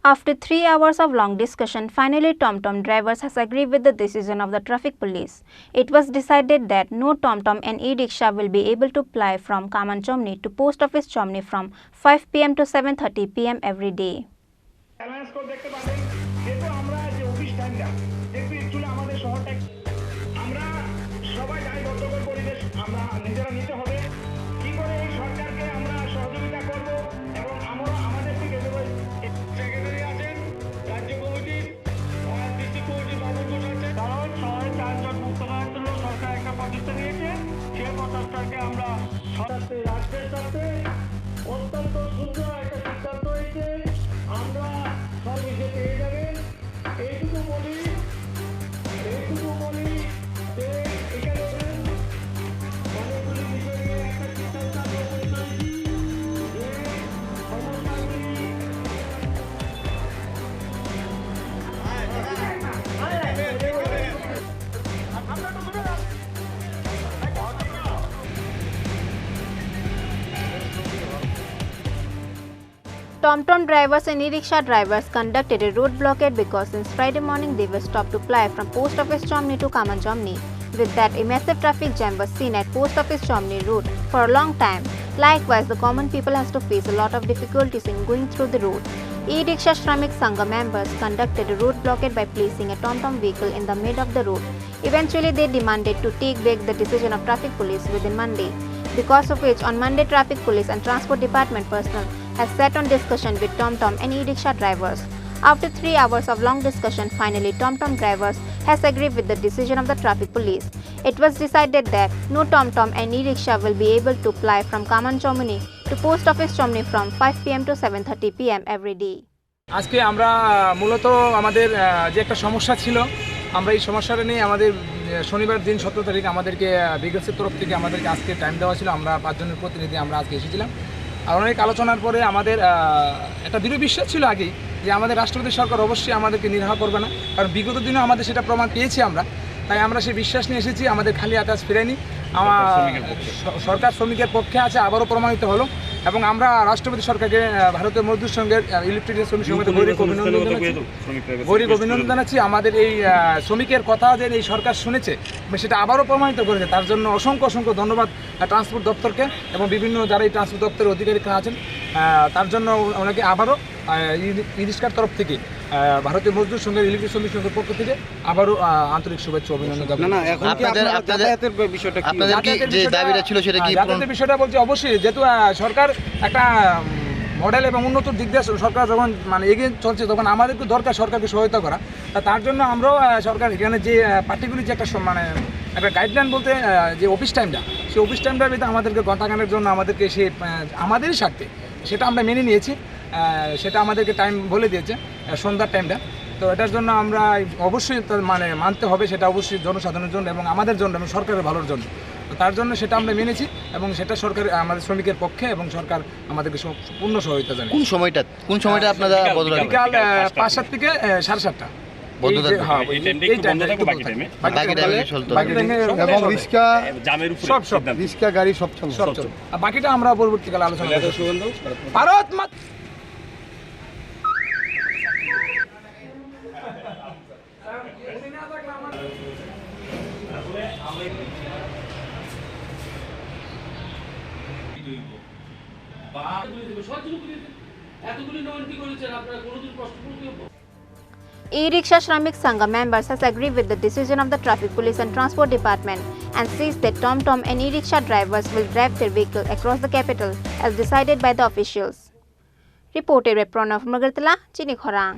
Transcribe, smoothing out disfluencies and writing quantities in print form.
After 3 hours of long discussion, finally TomTom drivers has agreed with the decision of the traffic police. It was decided that no TomTom and e-rickshaw will be able to ply from Khorang Chomni to Post Office Chomni from 5 p.m. to 7:30 p.m. every day. TomTom drivers and e-rickshaw drivers conducted a road blockade because since Friday morning they were stopped to ply from Post Office Chomni to Khorang Chomni. With that, a massive traffic jam was seen at Post Office Chomni route for a long time. Likewise, the common people has to face a lot of difficulties in going through the road. E-rickshaw Shramik Sangha members conducted a road blockade by placing a TomTom vehicle in the mid of the road. Eventually, they demanded to take back the decision of traffic police within Monday. Because of which, on Monday, traffic police and transport department personnel has sat on discussion with TomTom and e-rickshaw drivers. After 3 hours of long discussion, finally TomTom drivers has agreed with the decision of the traffic police. It was decided that no TomTom and e-rickshaw will be able to ply from Khorang Chomni to Post Office Chomni from 5 p.m. to 7:30 p.m. every day. আজকে আমরা মূলত আমাদের যে একটা সমস্যা ছিল, আমরা এই সমস্যাটা নিয়ে আমাদের শনিবার দিন 17 তারিখ আমাদেরকে বিগসের তরফ থেকে আমাদেরকে আজকে টাইম দেওয়া ছিল। আমরা 5 জনের প্রতিনিধি আমরা আজকে এসেছিলাম। আর অনেক আলোচনার পরে আমাদের একটা দৃঢ় বিশ্বাস ছিল আগেই যে আমাদের রাষ্ট্রপতি সরকার অবশ্যই আমাদেরকে নির্বাহ করবে না, কারণ বিগত দিনেও আমাদের সেটা প্রমাণ পেয়েছি আমরা। তাই আমরা সেই বিশ্বাস নিয়ে এসেছি, আমাদের খালি আকাশ ফেরেনি। সরকার শ্রমিকের পক্ষে আছে, আবারও প্রমাণিত হলো। এবং আমরা রাষ্ট্রপতি সরকারকে ভারতের মজদুর সংঘের ইলেকট্রিক শ্রমিক সংঘের গৌরব অভিনন্দন জানাচ্ছি। আমাদের এই শ্রমিকের কথা যে এই সরকার শুনেছে সেটা আবারও প্রমাণিত করেছে, তার জন্য অসংখ্য অসংখ্য ধন্যবাদ ট্রান্সপোর্ট দপ্তরকে এবং বিভিন্ন যারা এই ট্রান্সপোর্ট দপ্তরের অধিকারীরা আছেন তার জন্য ওনাকে আবারও ই-রিক্সার তরফ থেকে ভারতীয় মজদুর সংঘের ইলেকট্রিক শ্রমিক সংঘের পক্ষ থেকে আবারও আন্তরিক শুভেচ্ছা অভিনন্দন। যাতায়াতের বিষয়টা বলছি অবশ্যই, যেহেতু সরকার একটা মডেল এবং উন্নত দিক দিয়ে সরকার যখন এগিয়ে চলছে, তখন আমাদেরকে দরকার সরকারকে সহায়তা করা। তার জন্য আমরাও সরকার এখানে যে পার্টিকুলার যে একটা একটা গাইডলাইন বলতে যে অফিস টাইমটা, সেই অফিস টাইমটার ভিতরে আমাদেরকে গতাগানের জন্য আমাদেরকে সে আমাদেরই স্বার্থে সেটা আমরা মেনে নিয়েছি। সেটা আমাদেরকে টাইম বলে দিয়েছে সন্ধ্যার টাইমটা। তো এটার জন্য আমরা অবশ্যই মানতে হবে, সেটা অবশ্যই জনসাধারণের জন্য এবং আমাদের জন্য এবং সরকারের ভালোর জন্য। তো তার জন্য সেটা আমরা মেনেছি এবং সেটা সরকার আমাদের শ্রমিকের পক্ষে এবং সরকার আমাদেরকে পূর্ণ সহায়তা জানায়। কোন সময়টা আপনারা বিকাল 5-7 থেকে 7:30টা। বাকিটা আমরা পরবর্তীকালে আলোচনা Bharat E-rickshaw Shramik Sangha members has agreed with the decision of the traffic police and transport department and says that TomTom and e-rickshaw drivers will drive their vehicle across the capital as decided by the officials. Reported by Pranav Magartala, Chini, Khorang.